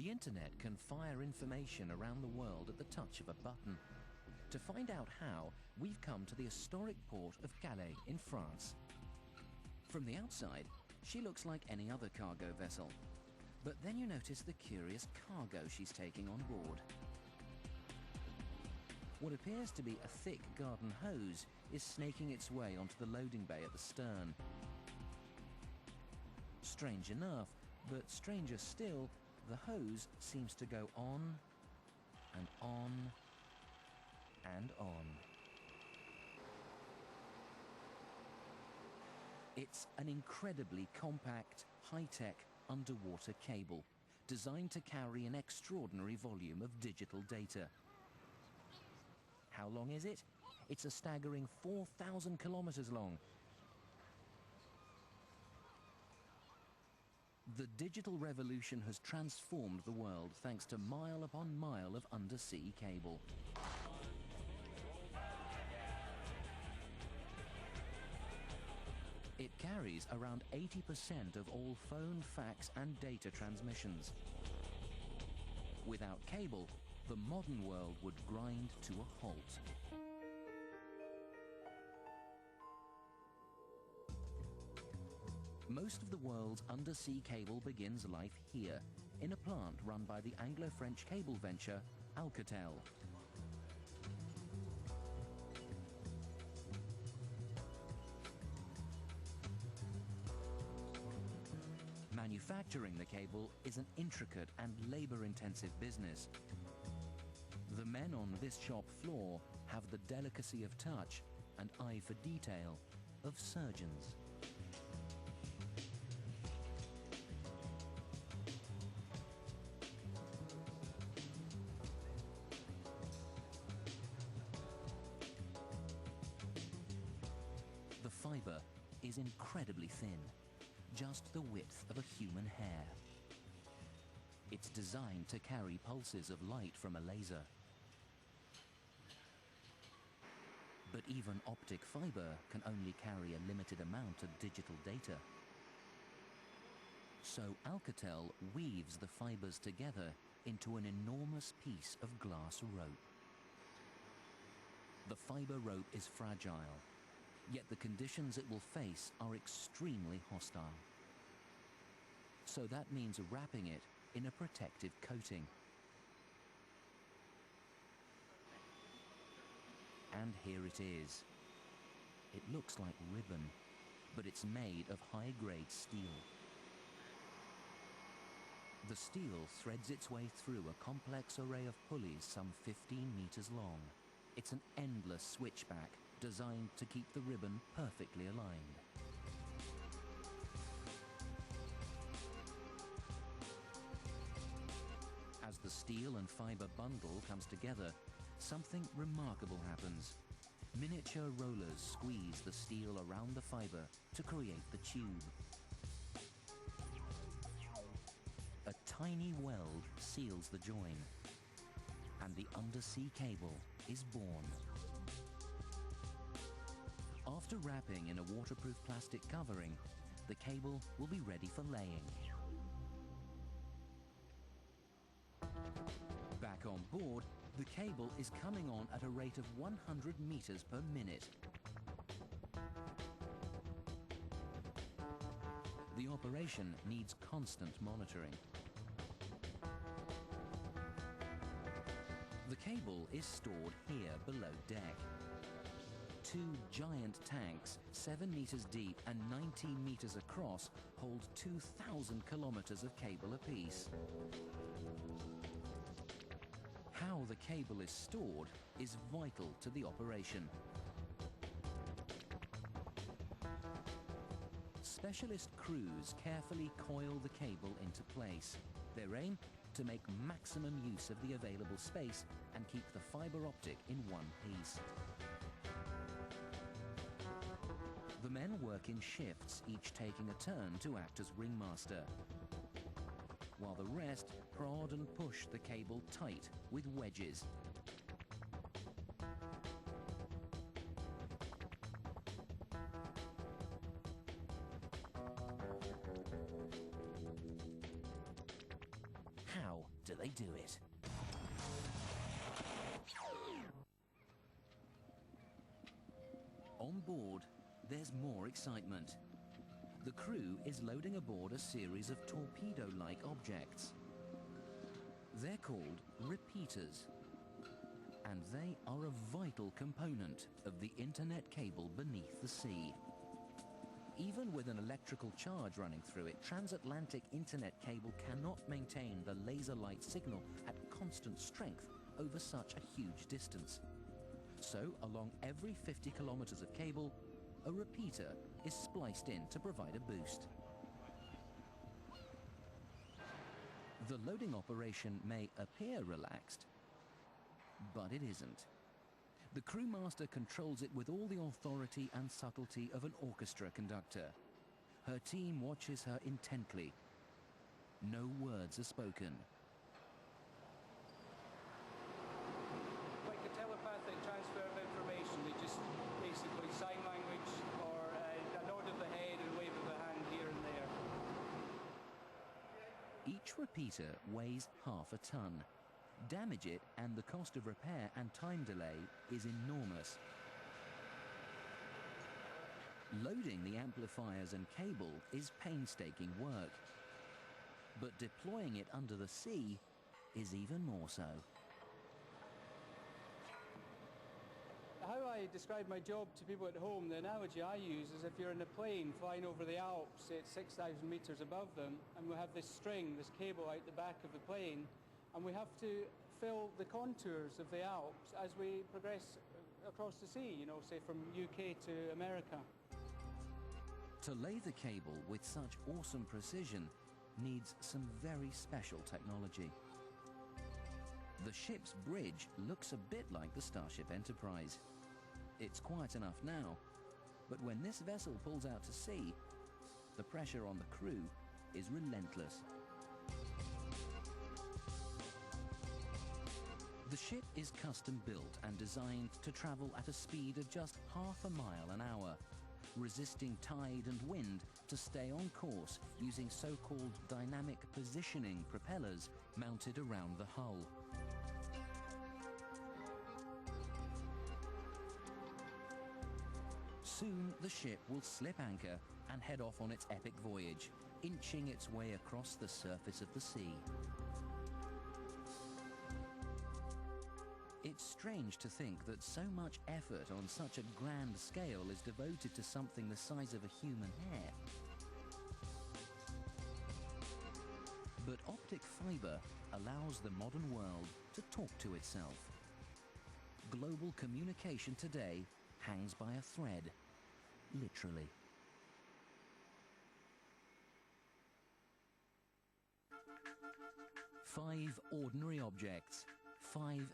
The internet can fire information around the world at the touch of a button. To find out how, we've come to the historic port of Calais in France. From the outside, she looks like any other cargo vessel. But then you notice the curious cargo she's taking on board. What appears to be a thick garden hose is snaking its way onto the loading bay at the stern. Strange enough, but stranger still, the hose seems to go on and on and on. It's an incredibly compact, high-tech underwater cable designed to carry an extraordinary volume of digital data. How long is it? It's a staggering 4,000 kilometers long. The digital revolution has transformed the world thanks to mile upon mile of undersea cable. It carries around 80% of all phone, fax and data transmissions. Without cable, the modern world would grind to a halt. Most of the world's undersea cable begins life here, in a plant run by the Anglo-French cable venture Alcatel. Manufacturing the cable is an intricate and labor-intensive business. The men on this shop floor have the delicacy of touch and eye for detail of surgeons. The fiber is incredibly thin, just the width of a human hair. It's designed to carry pulses of light from a laser. But even optic fiber can only carry a limited amount of digital data. So Alcatel weaves the fibers together into an enormous piece of glass rope. The fiber rope is fragile, yet the conditions it will face are extremely hostile. So that means wrapping it in a protective coating. And here it is. It looks like ribbon, but it's made of high-grade steel. The steel threads its way through a complex array of pulleys some 15 meters long. It's an endless switchback designed to keep the ribbon perfectly aligned. As the steel and fiber bundle comes together, something remarkable happens. Miniature rollers squeeze the steel around the fiber to create the tube. A tiny weld seals the join, and the undersea cable is born. After wrapping in a waterproof plastic covering, the cable will be ready for laying. Back on board, the cable is coming on at a rate of 100 meters per minute. The operation needs constant monitoring. The cable is stored here below deck. Two giant tanks, 7 meters deep and 19 meters across, hold 2,000 kilometers of cable apiece. How the cable is stored is vital to the operation. Specialist crews carefully coil the cable into place. Their aim? To make maximum use of the available space and keep the fiber optic in one piece. The men work in shifts, each taking a turn to act as ringmaster, while the rest prod and push the cable tight with wedges. How they do it. On board, there's more excitement. The crew is loading aboard a series of torpedo-like objects. They're called repeaters, and they are a vital component of the internet cable beneath the sea. Even with an electrical charge running through it, transatlantic internet cable cannot maintain the laser light signal at constant strength over such a huge distance. So, along every 50 kilometers of cable, a repeater is spliced in to provide a boost. The loading operation may appear relaxed, but it isn't. The crewmaster controls it with all the authority and subtlety of an orchestra conductor. Her team watches her intently. No words are spoken. Like a telepathic transfer of information, they just basically sign language or a nod of the head and wave of the hand here and there. Each repeater weighs half a ton. Damage it and the cost of repair and time delay is enormous. Loading the amplifiers and cable is painstaking work, but deploying it under the sea is even more so. How I describe my job to people at home, the analogy I use is if you're in a plane flying over the Alps, say it's 6,000 meters above them, and we have this string, this cable out the back of the plane, and we have to fill the contours of the Alps as we progress across the sea, you know, say from UK to America. To lay the cable with such awesome precision needs some very special technology. The ship's bridge looks a bit like the Starship Enterprise. It's quiet enough now, but when this vessel pulls out to sea, the pressure on the crew is relentless. The ship is custom built and designed to travel at a speed of just half a mile an hour, resisting tide and wind to stay on course using so-called dynamic positioning propellers mounted around the hull. Soon the ship will slip anchor and head off on its epic voyage, inching its way across the surface of the sea. It's strange to think that so much effort on such a grand scale is devoted to something the size of a human hair. But optic fiber allows the modern world to talk to itself. Global communication today hangs by a thread, literally. Five ordinary objects, five